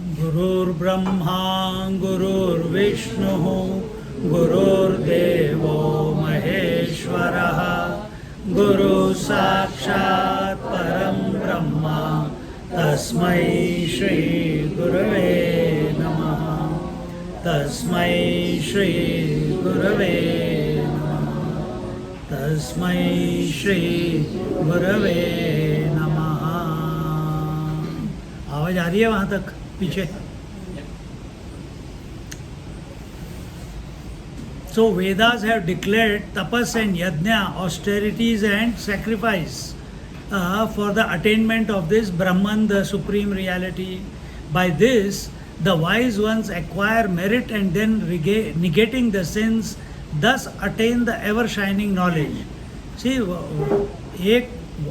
गुरुर्ब्रह्मा गुरुर्विष्णुः गुरुर्देवो महेश्वरः गुरुः साक्षात् परं ब्रह्म तस्मै श्री गुरवे नमः तस्मै श्री गुरवे नमः तस्मै श्री गुरवे नमः। आवाज आ रही है वहाँ तक पीछे? So Vedas have declared tapas and yajna, austerities and sacrifice for the attainment of this Brahman, the supreme reality. By this, the wise ones acquire merit and then negating the sins, thus attain the ever-shining knowledge. See,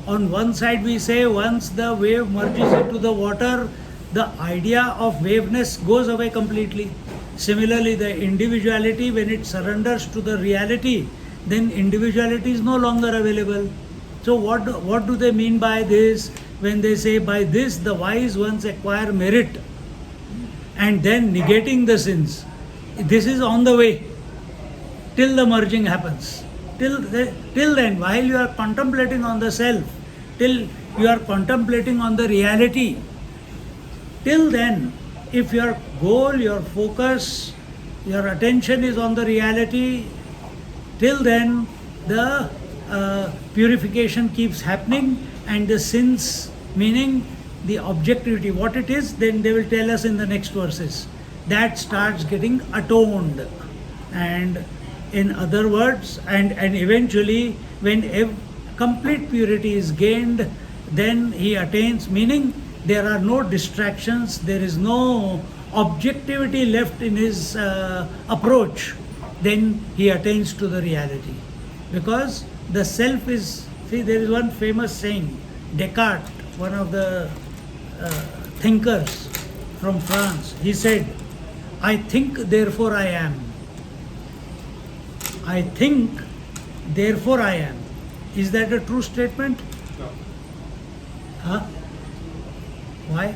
on one side we say once the wave merges into the water, the idea of waveness goes away completely. Similarly, the individuality, when it surrenders to the reality, then individuality is no longer available. So what do they mean by this? When they say by this the wise ones acquire merit and then negating the sins. This is on the way till the merging happens. Till then, while you are contemplating on the self, till you are contemplating on the reality, till then, if your goal, your focus, your attention is on the reality, till then the purification keeps happening and the sins, meaning the objectivity, what it is, then they will tell us in the next verses. That starts getting atoned. And in other words, and eventually when complete purity is gained, then he attains, meaning there are no distractions, there is no objectivity left in his approach, then he attains to the reality. Because the self is, see, there is one famous saying, Descartes, one of the thinkers from France, he said, I think, therefore I am. I think, therefore I am. Is that a true statement? No. Huh? Why?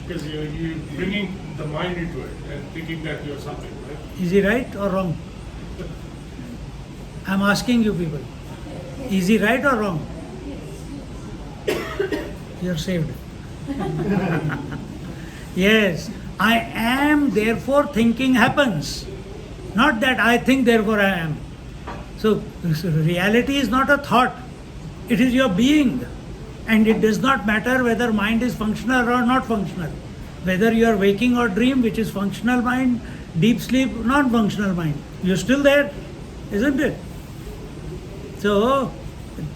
Because you're bringing the mind into it and thinking that you're something, right? Is he right or wrong? I'm asking you people. Is he right or wrong? You're saved. Yes, I am, therefore thinking happens. Not that I think, therefore I am. So reality is not a thought. It is your being. And it does not matter whether mind is functional or not functional. Whether you are waking or dream, which is functional mind, deep sleep, non-functional mind. You're still there, isn't it? So,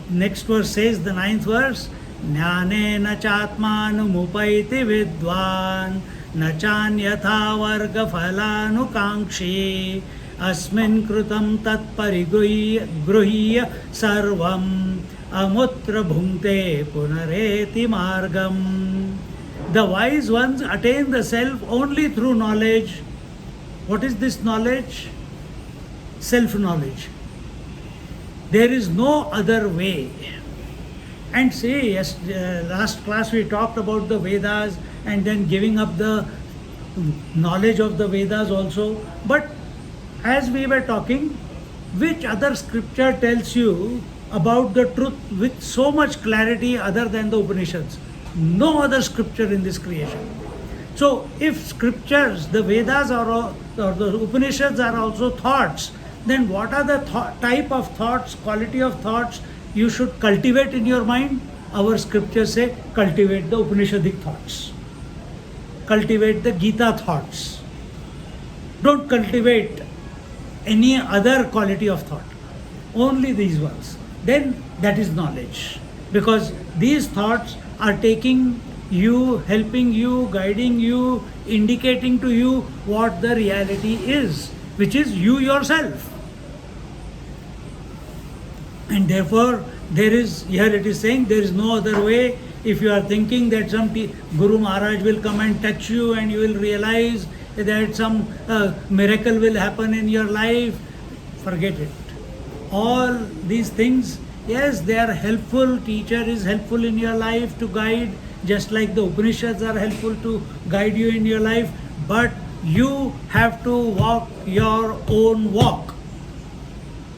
next verse says, the 9th verse, Jnanena chatmanumupaiti vidvan nachanyatha varga phalanukankshi asmin krutam tat parigruhya sarvam amutra bhungte punareti margam. The wise ones attain the self only through knowledge. What is this knowledge? Self-knowledge. There is no other way. And say, yes, last class we talked about the Vedas and then giving up the knowledge of the Vedas also. But as we were talking, which other scripture tells you about the truth with so much clarity other than the Upanishads? No other scripture in this creation. So if scriptures, the Vedas or the Upanishads are also thoughts, then what are the type of thoughts, quality of thoughts you should cultivate in your mind? Our scriptures say cultivate the Upanishadic thoughts. Cultivate the Gita thoughts. Don't cultivate any other quality of thought. Only these ones. Then that is knowledge. Because these thoughts are taking you, helping you, guiding you, indicating to you what the reality is, which is you yourself. And therefore, here it is saying, there is no other way. If you are thinking that some Guru Maharaj will come and touch you and you will realize that some miracle will happen in your life, forget it. All these things, yes, they are helpful. Teacher is helpful in your life to guide, just like the Upanishads are helpful to guide you in your life, but you have to walk your own walk.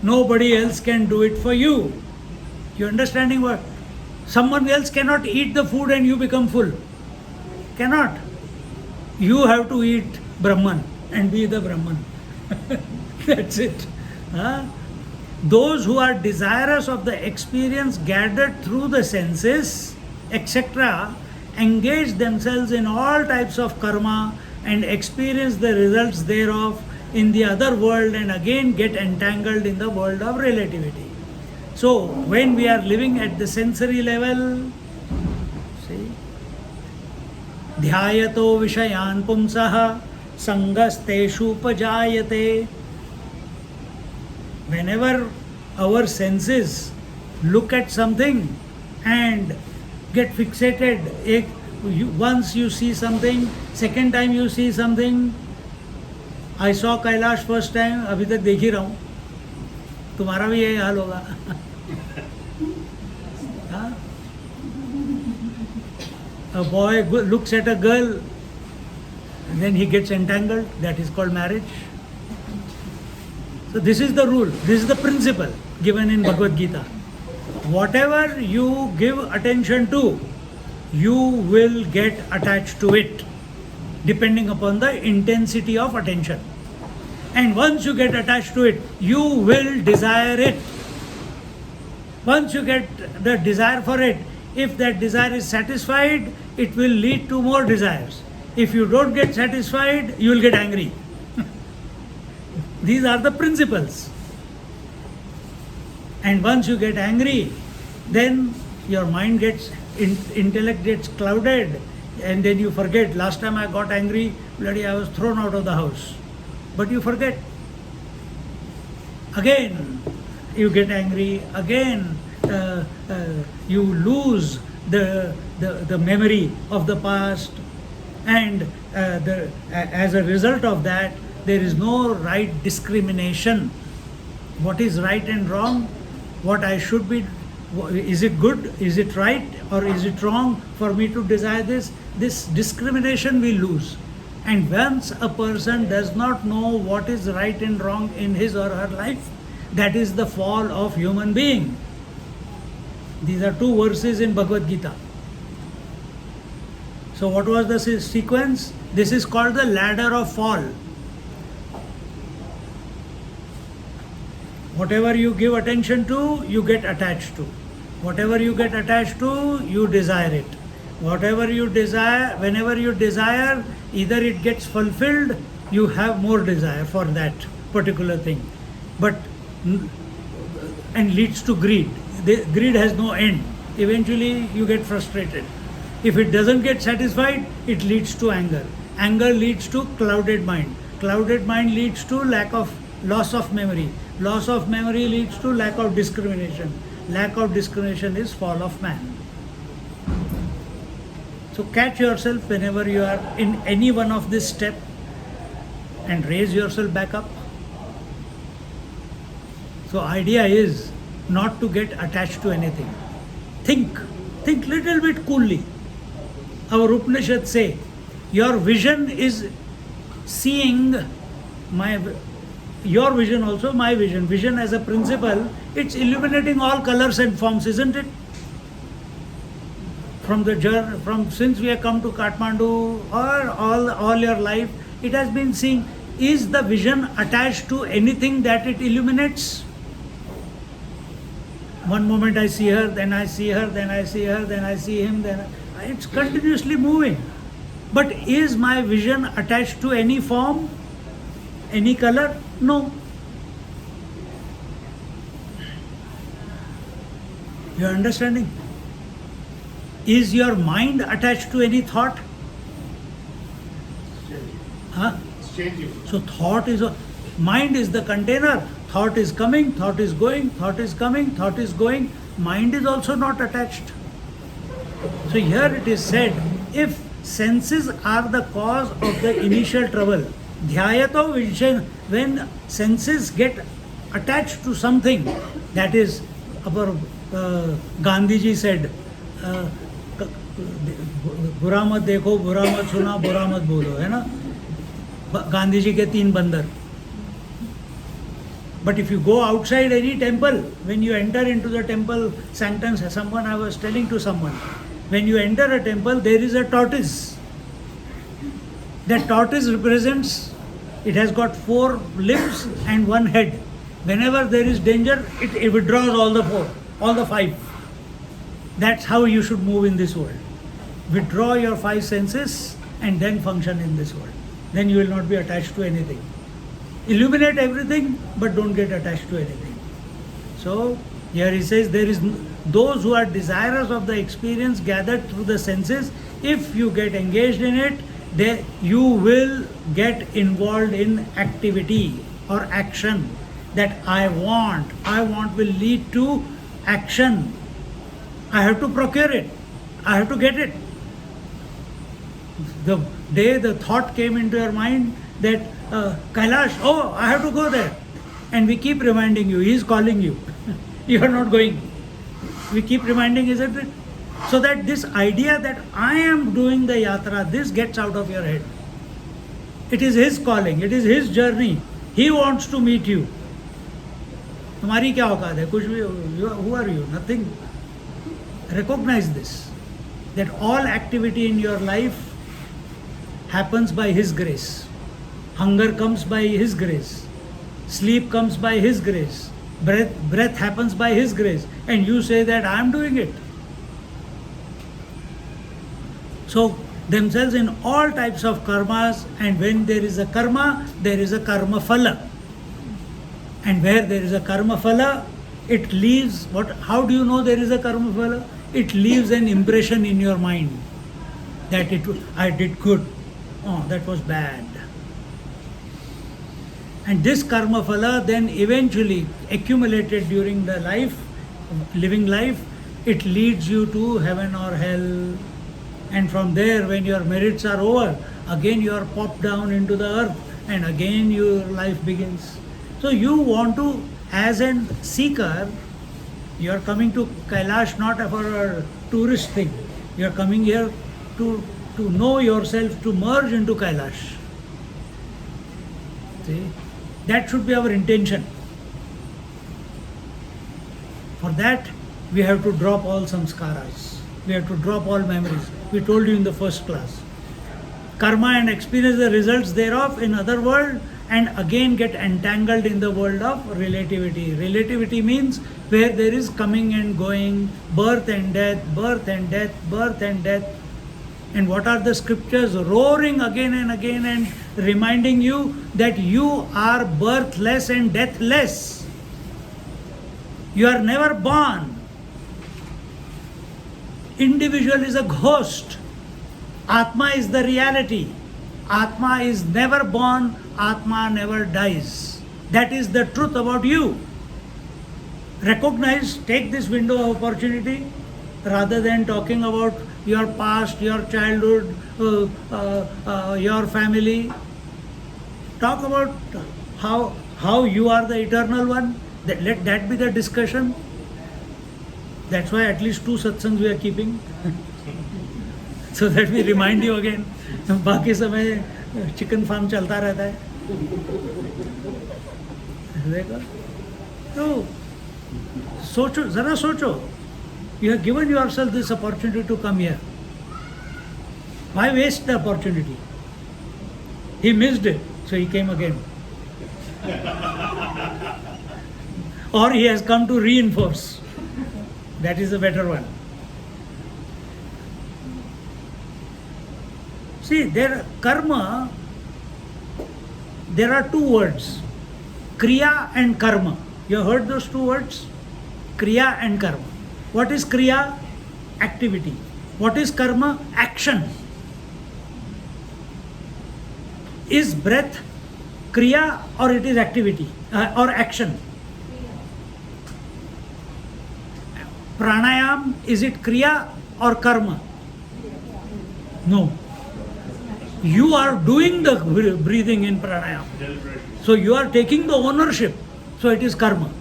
Nobody else can do it for you. You understanding what? Someone else cannot eat the food and you become full. Cannot. You have to eat Brahman and be the Brahman. That's it. Huh? Those who are desirous of the experience gathered through the senses, etc., engage themselves in all types of karma and experience the results thereof in the other world and again get entangled in the world of relativity. So, when we are living at the sensory level, see, dhyayato vishayan pumsaha sangasteshu upajayate. Whenever our senses look at something and get fixated, once you see something, second time you see something. I saw Kailash first time, अभी तक देख ही रहा हूँ, तुम्हारा भी यही हाल होगा. हाँ? A boy looks at a girl, then he gets entangled. That is called marriage. So this is the rule, this is the principle given in Bhagavad Gita. Whatever you give attention to, you will get attached to it, depending upon the intensity of attention. And once you get attached to it, you will desire it. Once you get the desire for it, if that desire is satisfied, it will lead to more desires. If you don't get satisfied, you will get angry. These are the principles. And once you get angry, then your mind gets, intellect gets clouded, and then you forget, last time I got angry, bloody I was thrown out of the house. But you forget. Again, you get angry, again you lose the memory of the past, and as a result of that, there is no right discrimination. What is right and wrong? What I should be, is it good? Is it right? Or is it wrong for me to desire this? This discrimination we lose. And once a person does not know what is right and wrong in his or her life, that is the fall of human being. These are two verses in Bhagavad Gita. So what was the sequence? This is called the ladder of fall. Whatever you give attention to, you get attached to. Whatever you get attached to, you desire it. Whatever you desire, whenever you desire, either it gets fulfilled, you have more desire for that particular thing. But, and leads to greed. Greed has no end. Eventually you get frustrated. If it doesn't get satisfied, it leads to anger. Anger leads to clouded mind. Clouded mind leads to loss of memory. Loss of memory leads to lack of discrimination. Lack of discrimination is fall of man. So catch yourself whenever you are in any one of this step and raise yourself back up. So idea is not to get attached to anything. Think little bit coolly. Our Upanishads say, your vision is seeing your vision also, my vision. Vision as a principle, it's illuminating all colors and forms, isn't it? Since we have come to Kathmandu or all your life, it has been seeing, is the vision attached to anything that it illuminates? One moment I see her, then I see her, then I see her, then I see him, it's continuously moving. But is my vision attached to any form, any color? No. You are understanding? Is your mind attached to any thought? Huh? It's changing. So thought is mind is the container. Thought is coming, thought is going, thought is coming, thought is going. Mind is also not attached. So here it is said, if senses are the cause of the initial trouble, dhyayato vishayan, when senses get attached to something, that is, our Gandhiji said, बुरा मत देखो, बुरा मत सुना, बुरा मत बोलो, है ना, गांधी जी के 3 बंदर. But if you go outside any temple, when you enter into the temple sanctums, I was telling to someone, when you enter a temple, there is a tortoise. That tortoise represents, it has got 4 limbs and 1 head. Whenever there is danger, it withdraws all the 5. That's how you should move in this world. Withdraw your 5 senses and then function in this world. Then you will not be attached to anything. Illuminate everything, but don't get attached to anything. So here he says, there is those who are desirous of the experience gathered through the senses. If you get engaged in it, you will get involved in activity or action. That I want will lead to action. I have to procure it. I have to get it. The day the thought came into your mind that Kailash, oh, I have to go there. And we keep reminding you, he is calling you. You are not going. We keep reminding, isn't it? So that this idea that I am doing the yatra, this gets out of your head. It is his calling, it is his journey. He wants to meet you. तुम्हारी क्या औकात है? कुछ भी, who are you? Nothing. Recognize this, that all activity in your life happens by his grace. Hunger comes by his grace. Sleep comes by his grace. Breath happens by his grace. And you say that I am doing it. So themselves in all types of karmas, and when there is a karma, there is a karma phala. And where there is a karma phala, it leaves how do you know there is a karma phala? It leaves an impression in your mind that I did good. Oh, that was bad. And this karma phala then eventually accumulated during the living life, it leads you to heaven or hell. And from there, when your merits are over, again you are popped down into the earth and again your life begins. So you want to, as a seeker, you are coming to Kailash not for a tourist thing. You are coming here to know yourself, to merge into Kailash. See? That should be our intention. For that, we have to drop all samskaras. We have to drop all memories. We told you in the first class. Karma and experience the results thereof in other world, and again get entangled in the world of relativity. Relativity means where there is coming and going, birth and death, birth and death, birth and death. And what are the scriptures roaring again and again and reminding you that you are birthless and deathless. You are never born. Individual is a ghost. Atma is the reality. Atma is never born. Atma never dies. That is the truth about you. Recognize, take this window of opportunity rather than talking about your past, your childhood, your family. Talk about how you are the eternal one. Let that be the discussion. That's why at least 2 satsangs we are keeping. So that we remind you again. बाकी समय chicken farm चलता रहता है. देखो तो सोचो, जरा सोचो. You have given yourself this opportunity to come here. Why waste the opportunity? He missed it, so he came again. Or he has come to reinforce. That is a better one. See, karma, there are 2 words, kriya and karma. You have heard those 2 words? Kriya and karma. What is kriya? Activity. What is karma? Action. Is breath kriya or it is activity or action? Pranayam, is it kriya or karma? No. You are doing the breathing in pranayam. So you are taking the ownership. So it is karma.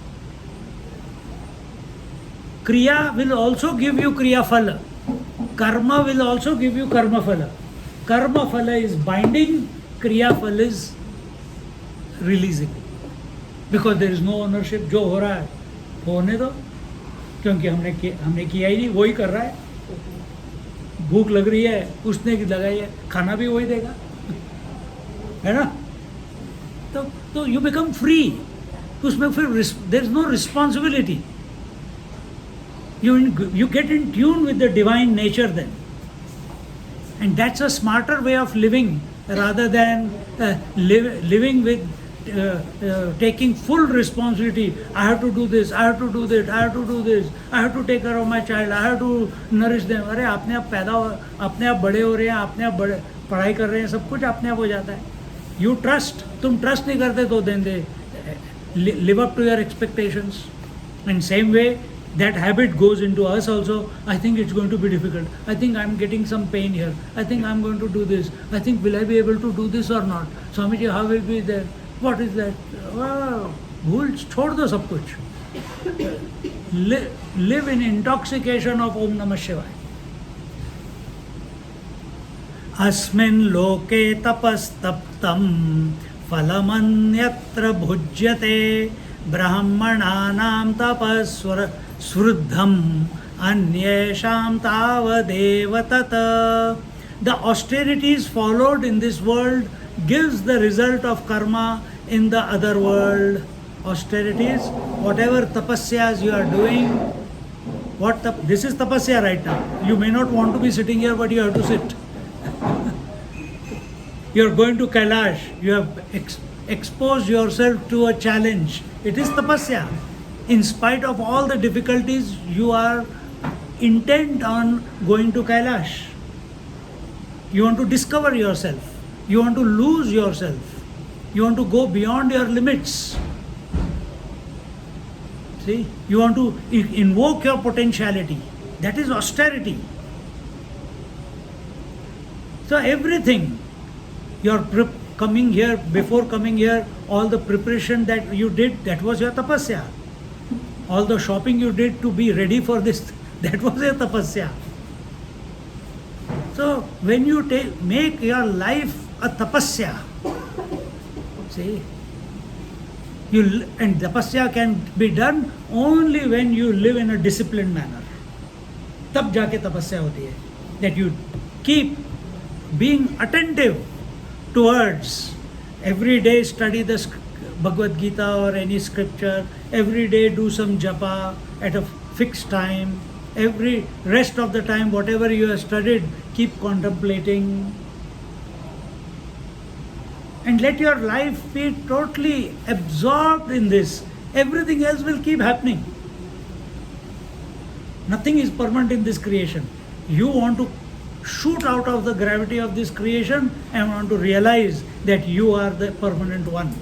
Kriya will also give you kriya phala. Karma will also give you karma phala. Karma phala is binding, kriya phala is releasing. Because there is no ownership. जो हो रहा है होने दो, क्योंकि हमने किया ही नहीं, वही कर रहा है. भूख लग रही है, उसने लगाई है, खाना भी वही देगा, है ना. तो यू बिकम फ्री. उसमें फिर there is no responsibility. You get in tune with the divine nature then. And that's a smarter way of living rather than living with taking full responsibility. I have to do this, I have to do that, I have to do this, I have to take care of my child, I have to nourish them. अरे अपने आप अपने आप बड़े हो रहे हैं, अपने आप बड़े पढ़ाई कर रहे हैं, सब कुछ अपने आप हो जाता है. You trust. तुम ट्रस्ट नहीं करते तो then they live up to your expectations. And same way, that habit goes into us also. I think it's going to be difficult. I think I'm getting some pain here. I think I'm going to do this. I think will I be able to do this or not? Swamiji, how will be there? What is that? भूल छोड़ दो सब कुछ. Live in intoxication of Om Namah Shivaya. अस्मिन् लोके तपस्तप्तं फलमन्यत्र भुज्यते ब्राह्मणानां तपस्वृद्धं अन्येषां तावदेव तत्. The austerities followed in this world gives the result of karma in the other world. Austerities, whatever tapasyas you are doing, this is tapasya right now. You may not want to be sitting here, but you have to sit. You are going to Kailash. You have exposed yourself to a challenge. It is tapasya. In spite of all the difficulties, you are intent on going to Kailash. You want to discover yourself. You want to lose yourself. You want to go beyond your limits. See, you want to invoke your potentiality. That is austerity. So everything, your coming here, before coming here, all the preparation that you did, that was your tapasya. All the shopping you did to be ready for this, that was your tapasya. So when you make your life a tapasya, see, and tapasya can be done only when you live in a disciplined manner. तब जाके तपस्या होती है. That you keep being attentive towards, every day study the Bhagavad Gita or any scripture, every day do some japa at a fixed time, every rest of the time whatever you have studied, keep contemplating, and let your life be totally absorbed in this. Everything else will keep happening. Nothing is permanent in this creation. You want to shoot out of the gravity of this creation and want to realize that you are the permanent one.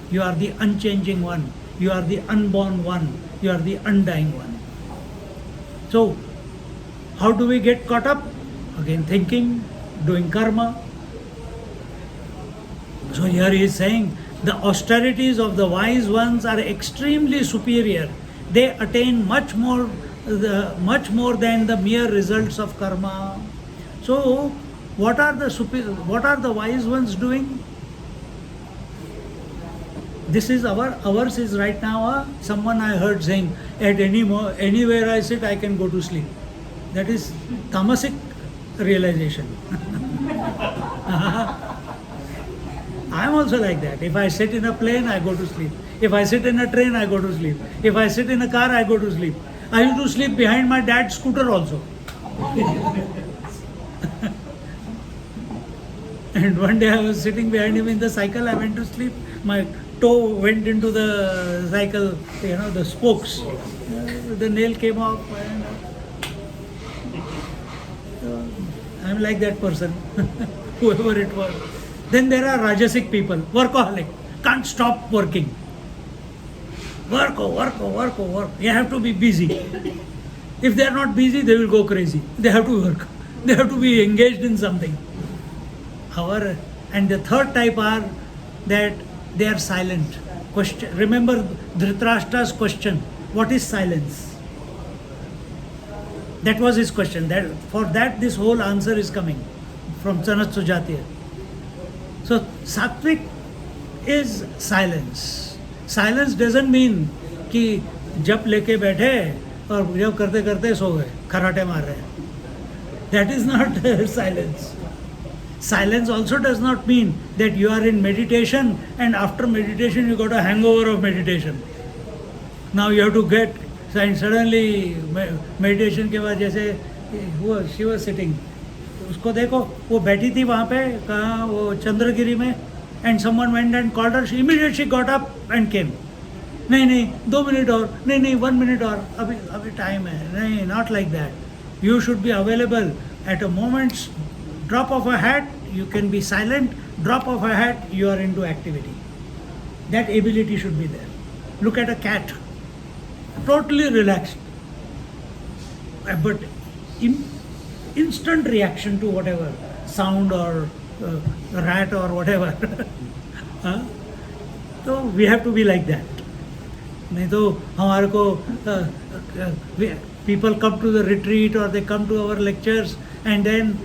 You are the unchanging one. You are the unborn one. You are the undying one. So, how do we get caught up? Again, thinking, doing karma. So here he is saying, the austerities of the wise ones are extremely superior. They attain much more than the mere results of karma. So, what are the wise ones doing? This is ours is right now. Someone I heard saying, anywhere I sit, I can go to sleep. That is tamasic realization. I am also like that. If I sit in a plane, I go to sleep. If I sit in a train, I go to sleep. If I sit in a car, I go to sleep. I used to sleep behind my dad's scooter also. And one day I was sitting behind him in the cycle, I went to sleep. My toe went into the cycle, the spokes. The nail came off. I'm like that person, whoever it was. Then there are Rajasic people, workaholic, can't stop working. Work. You have to be busy. If they are not busy, they will go crazy. They have to work. They have to be engaged in something. And the third type are that they are silent. Remember Dhritarashtra's question, what is silence? That was his question. For that, this whole answer is coming from Chanat Sujatiya. So, Sattvic is silence. Silence doesn't mean कि जप लेके बैठे और जप करते करते सो गए, खराटे मार रहे हैं. That is not silence. Silence also does not mean that you are in meditation and after meditation you got a hangover of meditation. Now you have to get, and suddenly meditation के बाद जैसे वो she was sitting, उसको देखो वो बैठी थी वहाँ पे कहाँ वो चंद्रगिरी में, and someone went and called her, she immediately got up and came. नहीं 2 मिनट और, नहीं 1 मिनट और, अभी टाइम है, नहीं, not like that. You should be available at a moment's drop of a hat. You can be silent, drop of a hat, you are into activity. That ability should be there. Look at a cat, totally relaxed, but instant reaction to whatever sound or rat or whatever. So we have to be like that. नहीं तो हमारे को people come to the retreat or they come to our lectures and then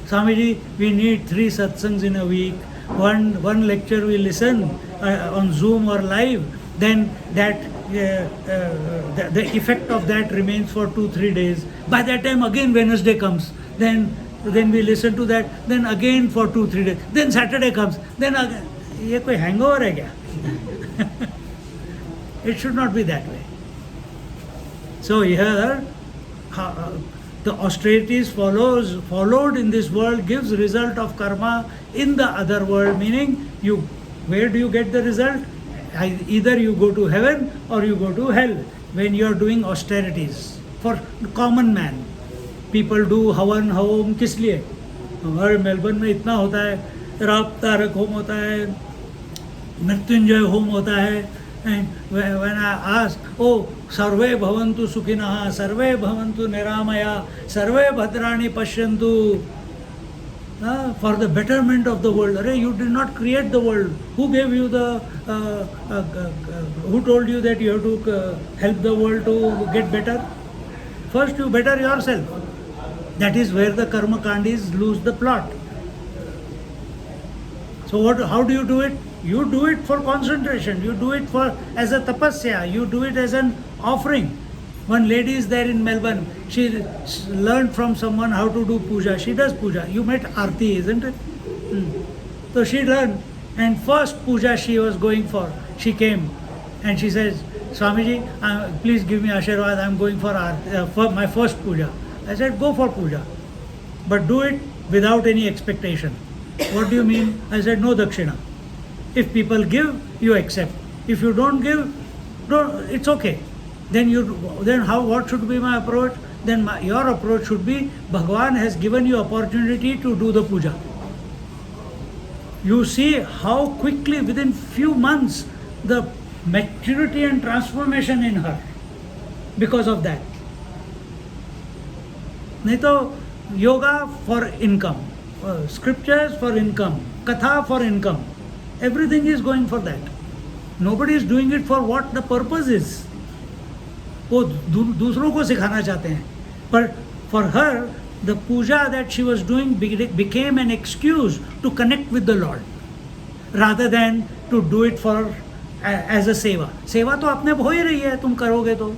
Swamiji, we need 3 satsangs in a week. One lecture we listen on Zoom or live, then that the effect of that remains for 2-3 days. By that time again Wednesday comes, then we listen to that, then again for 2-3 days, then Saturday comes, then again. ये कोई hangover है क्या? It should not be that way. So here, the austerities followed in this world gives result of karma in the other world, meaning where do you get the result? Either you go to heaven or you go to hell when you are doing austerities. For common man, people do havan home किस लिए? हमारे Melbourne में इतना होता है, राप Tarak home होता है, Mrityunjay home होता है. And when I ask, oh, sarve bhavantu sukhinah, sarve bhavantu niramaya, sarve bhadrani pashyantu, for the betterment of the world. Arey, you did not create the world. Who gave you who told you that you have to help the world to get better? First you better yourself. That is where the karma kandis lose the plot. So how do you do it? You do it for concentration, you do it as a tapasya, you do it as an offering. One lady is there in Melbourne, she learned from someone how to do puja. She does puja. You met Aarti, isn't it? So she learned, and first puja she was going for, she came and she says, Swamiji, please give me Ashirwad, I am going for my first puja. I said, go for puja, but do it without any expectation. What do you mean? I said, no dakshina. If people give, you accept. If you don't give, it's okay. Then what should be my approach? Then your approach should be, Bhagavan has given you opportunity to do the puja. You see how quickly within few months the maturity and transformation in her because of that. नहीं तो yoga for income, scriptures for income, katha for income. Everything is going for that. Nobody is doing it for what the purpose is. वो दूसरों को सिखाना चाहते हैं. But for her, the puja that she was doing became an excuse to connect with the Lord, rather than to do it for as a seva. सेवा तो अपने हो ही रही है, तुम करोगे तो.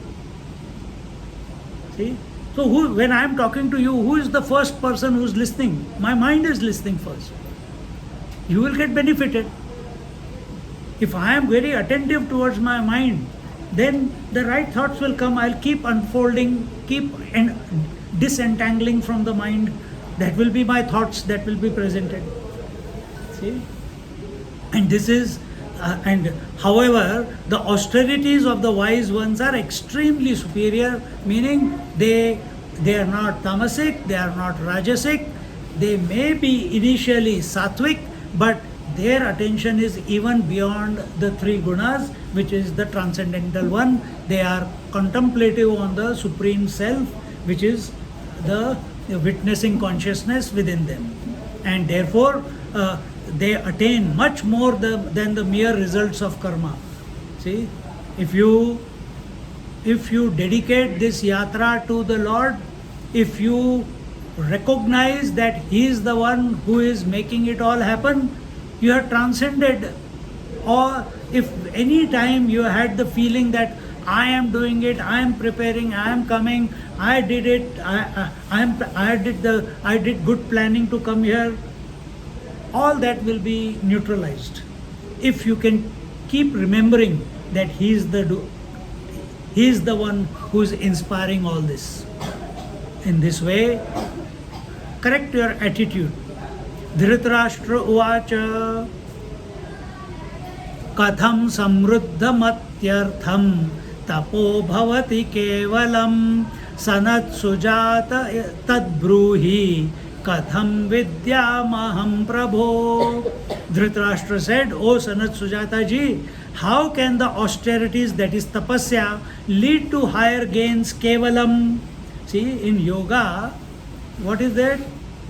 See? So when I am talking to you, who is the first person who is listening? My mind is listening first. You will get benefited. If I am very attentive towards my mind, then the right thoughts will come. I'll keep unfolding, keep disentangling from the mind. That will be my thoughts that will be presented. See? And this is, however, the austerities of the wise ones are extremely superior, meaning they are not tamasic, they are not rajasic. They may be initially sattvic, but their attention is even beyond the 3 gunas, which is the transcendental one. They are contemplative on the Supreme Self, which is the witnessing consciousness within them. And therefore, they attain much more than the mere results of karma. See, if you dedicate this yatra to the Lord, if you recognize that he is the one who is making it all happen, you have transcended. Or if any time you had the feeling that I am doing it, I am preparing, I am coming, I did it, I did good planning to come here, all that will be neutralized if you can keep remembering that he is the one who is inspiring all this. In this way, correct your attitude. Dhritarashtra uvacha katham samruddhamatyartham tapo bhavati kevalam sanat sujata tadbruhi katham vidyamaham prabho. Dhritarashtra said, O Sanat Sujata ji, how can the austerities, that is tapasya, lead to higher gains kevalam? See, in yoga, what is that?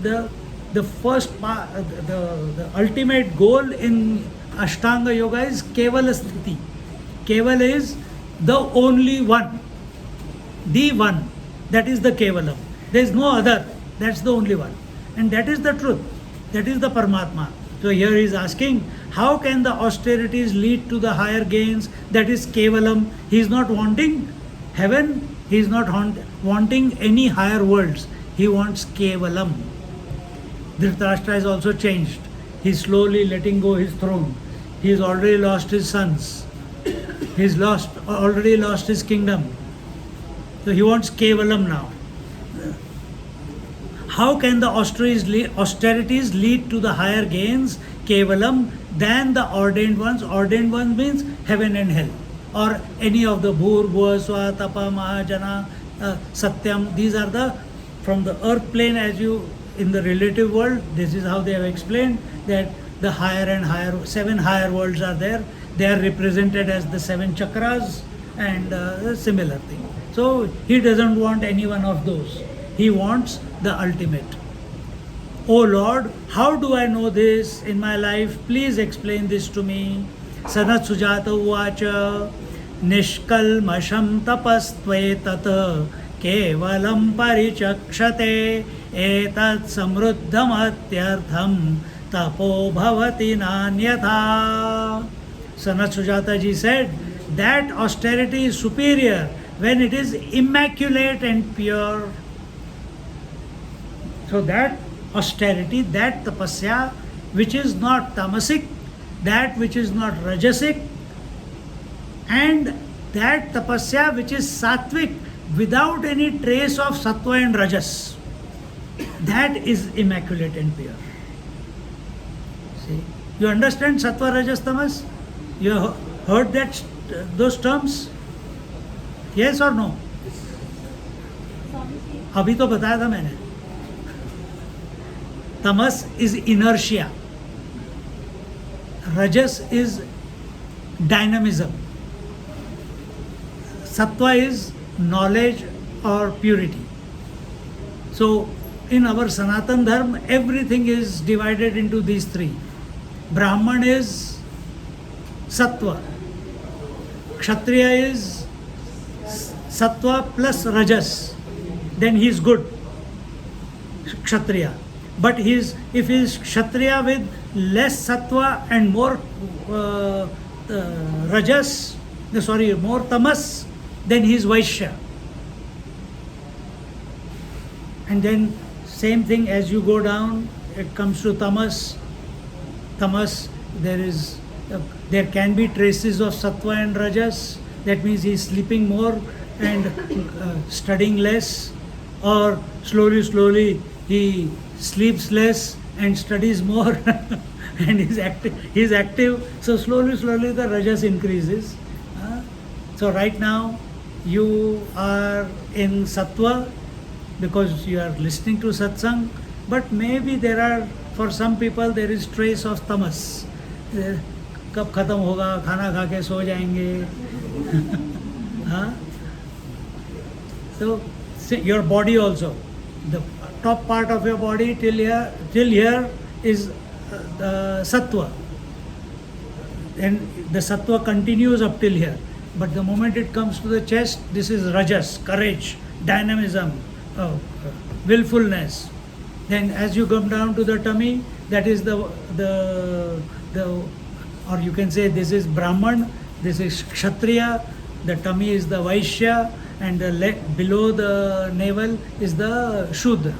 The first part, the ultimate goal in Ashtanga Yoga is Kevala Sthiti. Kevala is the only one, the one. That is the Kevalam. There is no other. That's the only one. And that is the truth. That is the Paramatma. So here he is asking, how can the austerities lead to the higher gains? That is Kevalam. He is not wanting heaven. He is not wanting any higher worlds. He wants Kevalam. Dhritarashtra has also changed. He is slowly letting go his throne. He has already lost his sons. He has already lost his kingdom. So he wants Kevalam now. How can the austerities lead to the higher gains, Kevalam, than the ordained ones? Ordained ones means heaven and hell, or any of the Bhur, Bhuva, Swa, Tapa, Mahajana, Satyam. These are the, from the earth plane, as you, in the relative world, this is how they have explained that the higher and higher, 7 higher worlds are there. They are represented as the 7 chakras and a similar thing. So he doesn't want any one of those. He wants the ultimate. Oh Lord, how do I know this in my life? Please explain this to me. Sanat Sujata uvacha nishkalmasham tapastvetat kevalam parichakshate etat samruddhamatyartham tapo bhavati nanyatha. Sanat Sujata ji said that austerity is superior when it is immaculate and pure. So that austerity, that tapasya, which is not tamasic, that which is not rajasic, and that tapasya which is sattvic without any trace of sattva and rajas, that is immaculate and pure. See, you understand sattva, rajas, tamas? You heard that those terms? Yes or no? अभी तो बताया था मैंने. Tamas is inertia. Rajas is dynamism. Sattva is knowledge or purity. So in our Sanatan Dharma, everything is divided into these 3. Brahman is Sattva. Kshatriya is Sattva plus Rajas. Then he is good. Kshatriya. But if he is Kshatriya with less Sattva and more more Tamas, then he is Vaishya. And then same thing as you go down, it comes to Tamas. Tamas, there can be traces of Sattva and Rajas. That means he is sleeping more and studying less, or slowly he sleeps less and studies more and is active. So slowly the rajas increases. So right now you are in sattva because you are listening to satsang, but maybe for some people there is trace of tamas. कब खत्म होगा, खाना खा के सो जाएंगे. So your body also, the top part of your body till here is the sattva, and the sattva continues up till here. But the moment it comes to the chest, this is rajas, courage, dynamism, willfulness. Then as you come down to the tummy, that is the or you can say this is Brahman, this is Kshatriya, the tummy is the Vaishya, and the below the navel is the Shudra.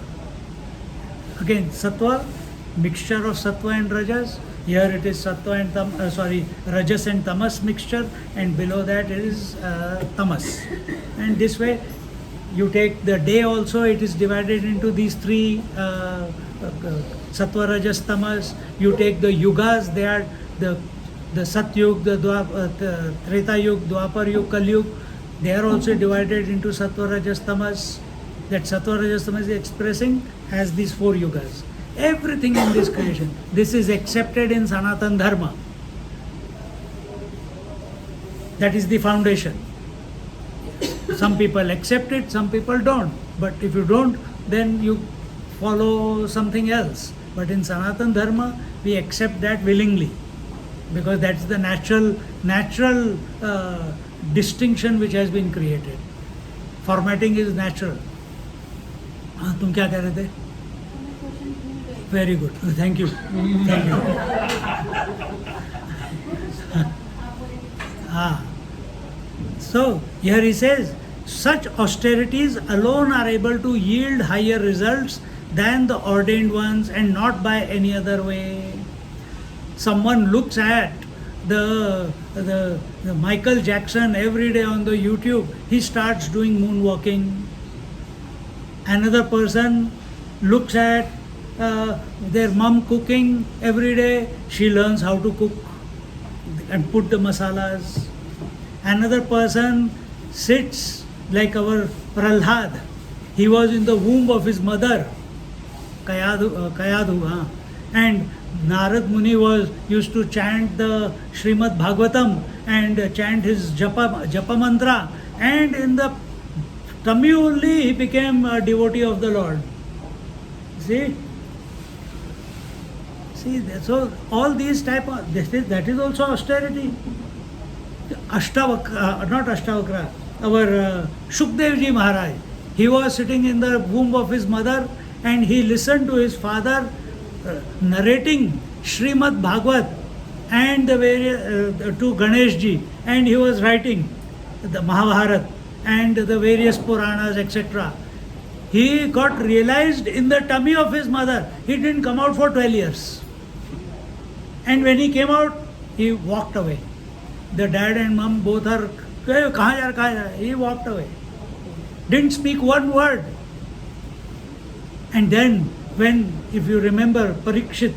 Again, Sattva, mixture of Sattva and Rajas. Here it is Sattva and Rajas and Tamas mixture, and below that is Tamas. And this way, you take the day also, it is divided into these three Sattva, Rajas, Tamas. You take the yugas, they are the Satyug, the Treta Yug, Dwapar Yug, Kali Yug. They are also divided into Sattva, Rajas, Tamas. That Sattva, Rajas, Tamas is expressing has these four yugas. Everything in this creation, this is accepted in Sanatan Dharma. That is the foundation. Some people accept it, some people don't. But if you don't, then you follow something else. But in Sanatan Dharma, we accept that willingly, because that's the natural distinction which has been created. Formatting is natural. हाँ, तुम क्या कह रहे थे? Very good. Thank you. Thank you. So here he says, such austerities alone are able to yield higher results than the ordained ones, and not by any other way. Someone looks at the Michael Jackson every day on the YouTube, he starts doing moonwalking. Another person looks at their mom cooking every day, she learns how to cook and put the masalas. Another person sits like our Prahlad. He was in the womb of his mother, Kayadhu, and Narad Muni used to chant the Srimad Bhagavatam and chant his japa mantra, and in the tummy only he became a devotee of the Lord. See, so all these type of that is also austerity. Not Ashtavakra, our Shukdevji Maharaj, he was sitting in the womb of his mother and he listened to his father narrating Srimad Bhagavat and the various to Ganeshji, and he was writing the Mahabharat and the various Puranas, etc. He got realized in the tummy of his mother. He didn't come out for 12 years. And when he came out, he walked away. The dad and mom both are, kahan ja raha? He walked away. Didn't speak one word. And then, if you remember Parikshit,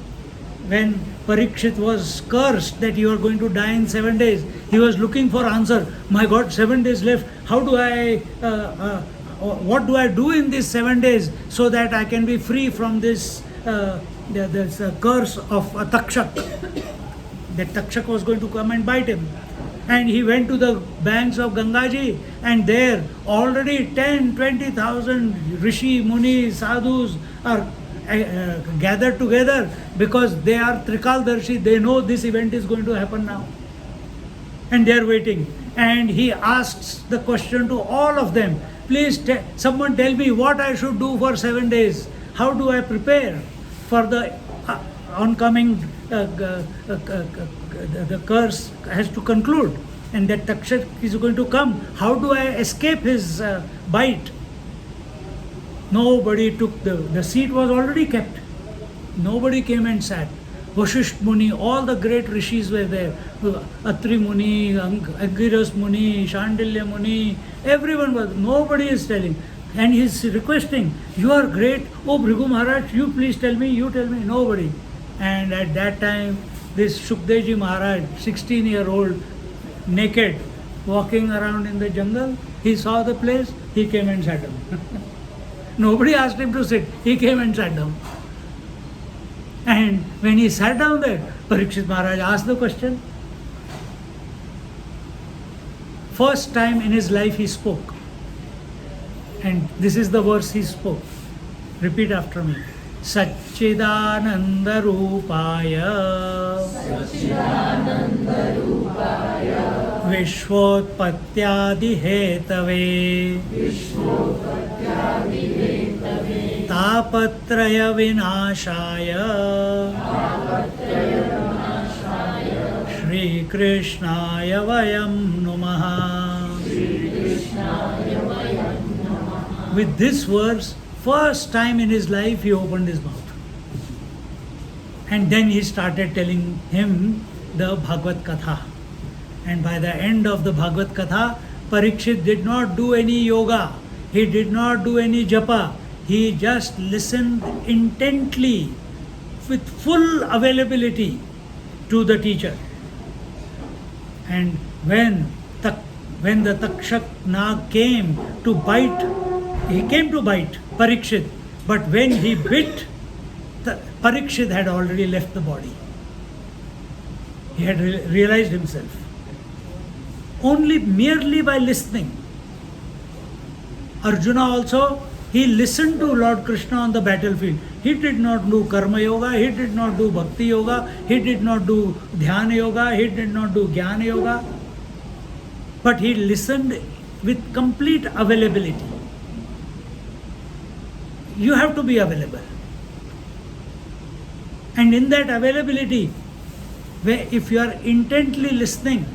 when Parikshit was cursed that you are going to die in 7 days, he was looking for answer. My God, 7 days left. How do I, what do I do in these 7 days so that I can be free from this curse of Takshak? That Takshak was going to come and bite him. And he went to the banks of Gangaji, and there already 10-20,000 Rishi, Muni, Sadhus are gathered together because they are Trikaldarshi. They know this event is going to happen now. And they are waiting. And he asks the question to all of them, please someone tell me what I should do for 7 days. How do I prepare for the oncoming the curse has to conclude, and that Takshak is going to come. How do I escape his bite? Nobody took the seat was already kept. Nobody came and sat. Vashisht Muni, all the great rishis were there. Atri Muni, Angiras Muni, Shandilya Muni, everyone was. Nobody is telling. And he is requesting, you are great. Oh, Bhrigu Maharaj, you please tell me, you tell me. Nobody. And at that time, this Shukdevji Maharaj, 16-year-old, naked, walking around in the jungle, he saw the place, he came and sat down. Nobody asked him to sit, he came and sat down. And when he sat down there, Parikshit Maharaj asked the question. First time in his life he spoke. And this is the verse he spoke. Repeat after me. Satchidananda Rupaya विश्वोत्पत्त्यादिहेतवे तापत्रयविनाशाय श्रीकृष्णाय वयं नुमः. With this verse, first time in his life he opened his mouth. And then he started telling him the Bhagavad Katha. And by the end of the Bhagavad Katha, Parikshit did not do any yoga. He did not do any japa. He just listened intently with full availability to the teacher. And when the Takshak Nag came to bite, he came to bite Parikshit. But when he bit, Parikshit had already left the body. He had realized himself. Only merely by listening. Arjuna also, he listened to Lord Krishna on the battlefield. He did not do Karma Yoga, he did not do Bhakti Yoga, he did not do Dhyana Yoga, he did not do Jnana Yoga. But he listened with complete availability. You have to be available. And in that availability, if you are intently listening,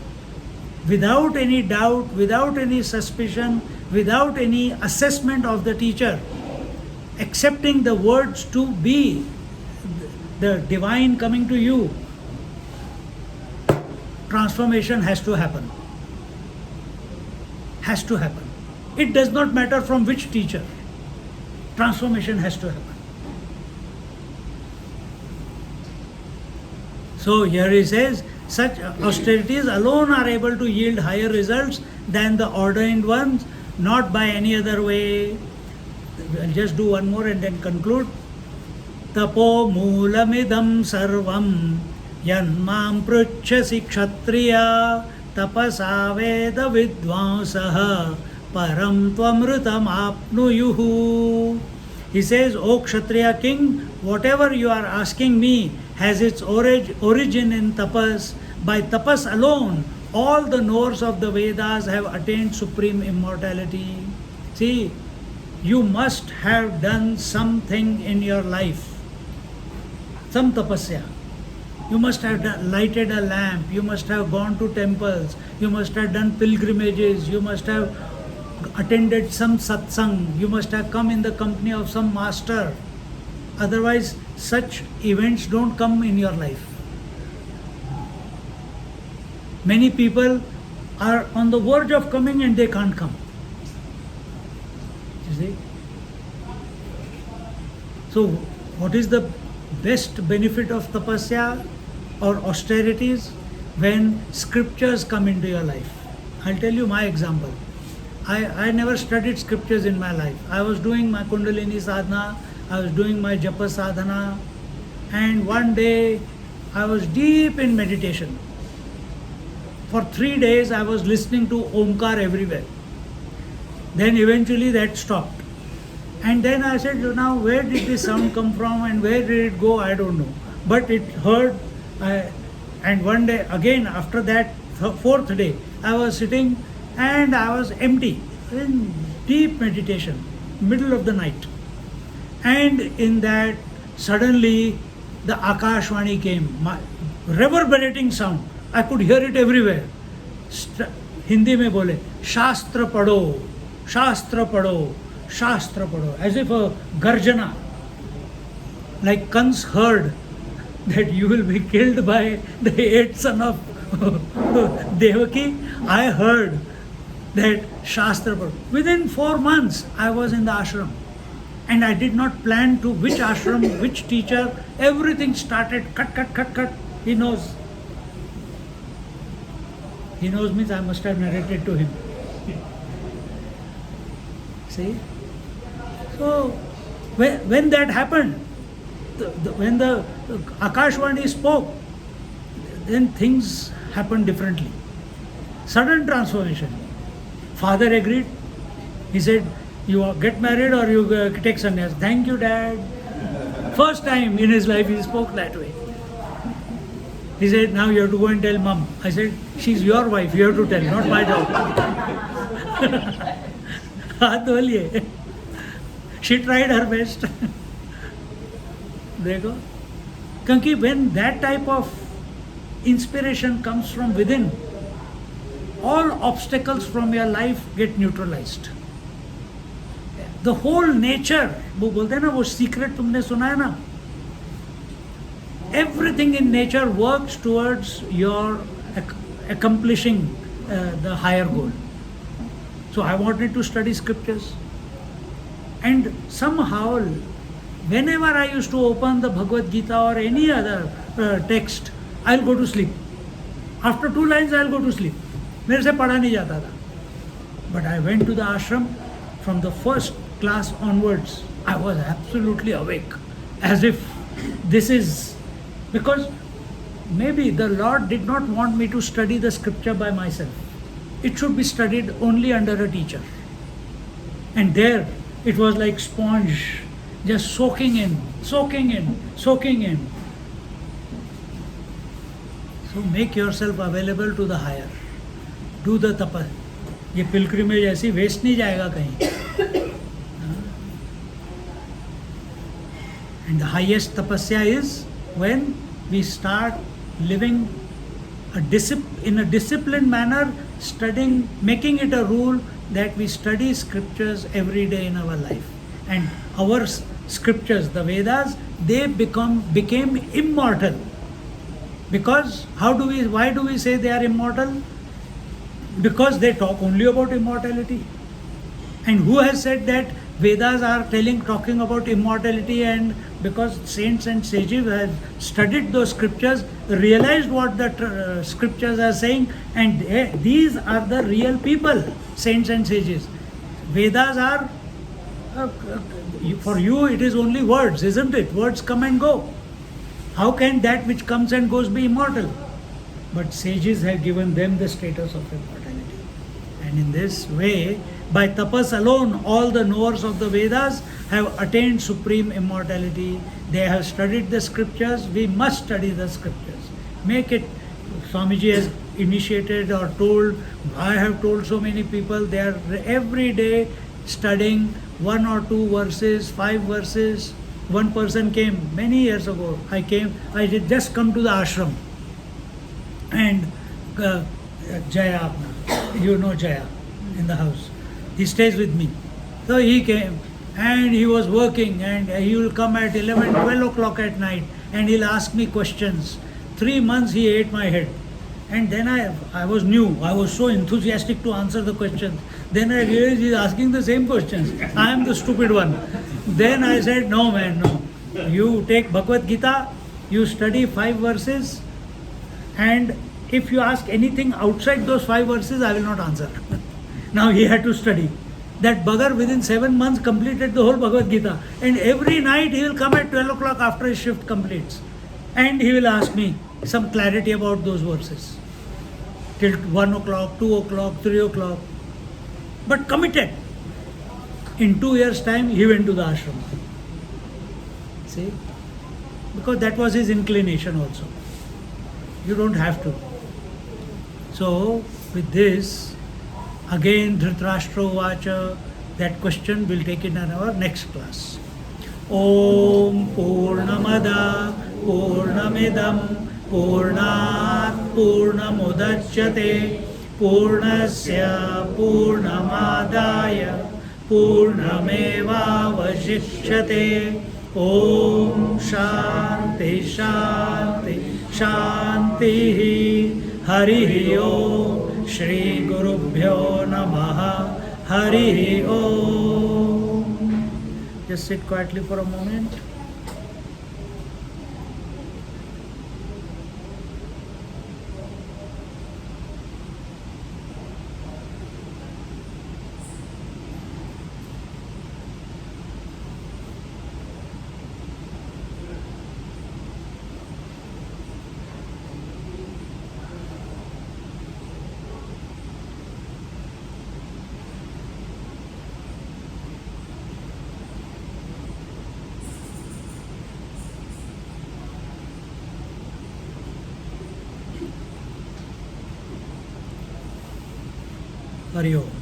without any doubt, without any suspicion, without any assessment of the teacher, accepting the words to be the divine coming to you, transformation has to happen. Has to happen. It does not matter from which teacher. Transformation has to happen. So here he says, such austerities alone are able to yield higher results than the ordained ones, not by any other way. I'll just do one more and then conclude. Tapo moolamidam sarvam yanmam pruchasi kshatriya tapasa veda vidvasaha param tvamrutam apnuyuhu. He says, O Kshatriya king, whatever you are asking me has its origin in tapas. By tapas alone, all the knowers of the Vedas have attained supreme immortality. See, you must have done something in your life, some tapasya. You must have lighted a lamp, you must have gone to temples, you must have done pilgrimages, you must have attended some satsang, you must have come in the company of some master. Otherwise, such events don't come in your life. Many people are on the verge of coming and they can't come. You see? So, what is the best benefit of tapasya or austerities? When scriptures come into your life. I'll tell you my example. I never studied scriptures in my life. I was doing my Kundalini sadhana, I was doing my japa sadhana, and one day I was deep in meditation. For 3 days I was listening to Omkar everywhere. Then eventually that stopped. And then I said, now where did this sound come from and where did it go? I don't know. But it heard, and one day again after that, fourth day, I was sitting and I was empty, in deep meditation, middle of the night. And in that, suddenly the Akashvani came, reverberating sound. I could hear it everywhere. Hindi mein bole, Shastra padho, Shastra padho, Shastra padho, as if a garjana. Like Kans heard that you will be killed by the 8th son of Devaki, I heard that Shastra padho. Within 4 months, I was in the ashram. And I did not plan to which ashram, which teacher, everything started cut. He knows. He knows means I must have narrated to him. See? So, when that happened, when the Akashvani spoke, then things happened differently. Sudden transformation. Father agreed. He said, you get married or you take sannyas. Thank you, Dad. First time in his life he spoke that way. He said, now you have to go and tell mom. I said, she's your wife, you have to tell, not my job. हाथ धोलिए. She tried her best. देखो, क्योंकि when that type of inspiration comes from within, all obstacles from your life get neutralized. The whole nature, वो बोलते हैं ना, वो secret तुमने सुना है ना, everything in nature works towards your accomplishing the higher goal. So I wanted to study scriptures, and somehow whenever I used to open the Bhagavad Gita or any other text, I'll go to sleep. After 2 lines I'll go to sleep. मेरे से पढ़ा नहीं जाता था. But I went to the ashram. From the first class onwards, I was absolutely awake, as if this is, because maybe the Lord did not want me to study the scripture by myself. It should be studied only under a teacher. And there it was like sponge, just soaking in, soaking in, soaking in. So make yourself available to the higher. Do the tapa. ये pilgrimage ऐसी waste नहीं जाएगा कहीं. And the highest tapasya is when we start living in a disciplined manner, studying, making it a rule that we study scriptures every day in our life. And our scriptures, the Vedas, they became immortal. Because why do we say they are immortal? Because they talk only about immortality. And who has said that Vedas are talking about immortality? And because saints and sages have studied those scriptures, realized what the scriptures are saying, and these are the real people, saints and sages. Vedas are, for you it is only words, isn't it? Words come and go. How can that which comes and goes be immortal? But sages have given them the status of immortality. And in this way, by tapas alone, all the knowers of the Vedas have attained supreme immortality. They have studied the scriptures. We must study the scriptures. Make it, Swamiji has initiated or told, I have told so many people, they are every day studying 1 or 2 verses, 5 verses. One person came many years ago. I had just come to the ashram. And Jaya, you know Jaya, in the house. He stays with me. So he came and he was working, and he will come at 11, 12 o'clock at night, and he'll ask me questions. 3 months he ate my head. And then I was new. I was so enthusiastic to answer the questions. Then I realized he's asking the same questions. I am the stupid one. Then I said, no man, no. You take Bhagavad Gita, you study 5 verses, and if you ask anything outside those 5 verses, I will not answer. Now he had to study. That bugger within 7 months completed the whole Bhagavad Gita. And every night he will come at 12 o'clock after his shift completes. And he will ask me some clarity about those verses. Till 1 o'clock, 2 o'clock, 3 o'clock. But committed. In 2 years' time, he went to the ashram. See? Because that was his inclination also. You don't have to. So, with this, again, Dhritarashtra Vacha, that question we'll take it in our next class. Om Purnamada Purnamidam Purnat Purnamudachyate Purnasya Purnamadaya Purnameva Vashishyate. Om Shanti Shanti Shanti. Hari Om. Shri Gurubhyo Namaha. Hari Om. Just sit quietly for a moment. Hari Om.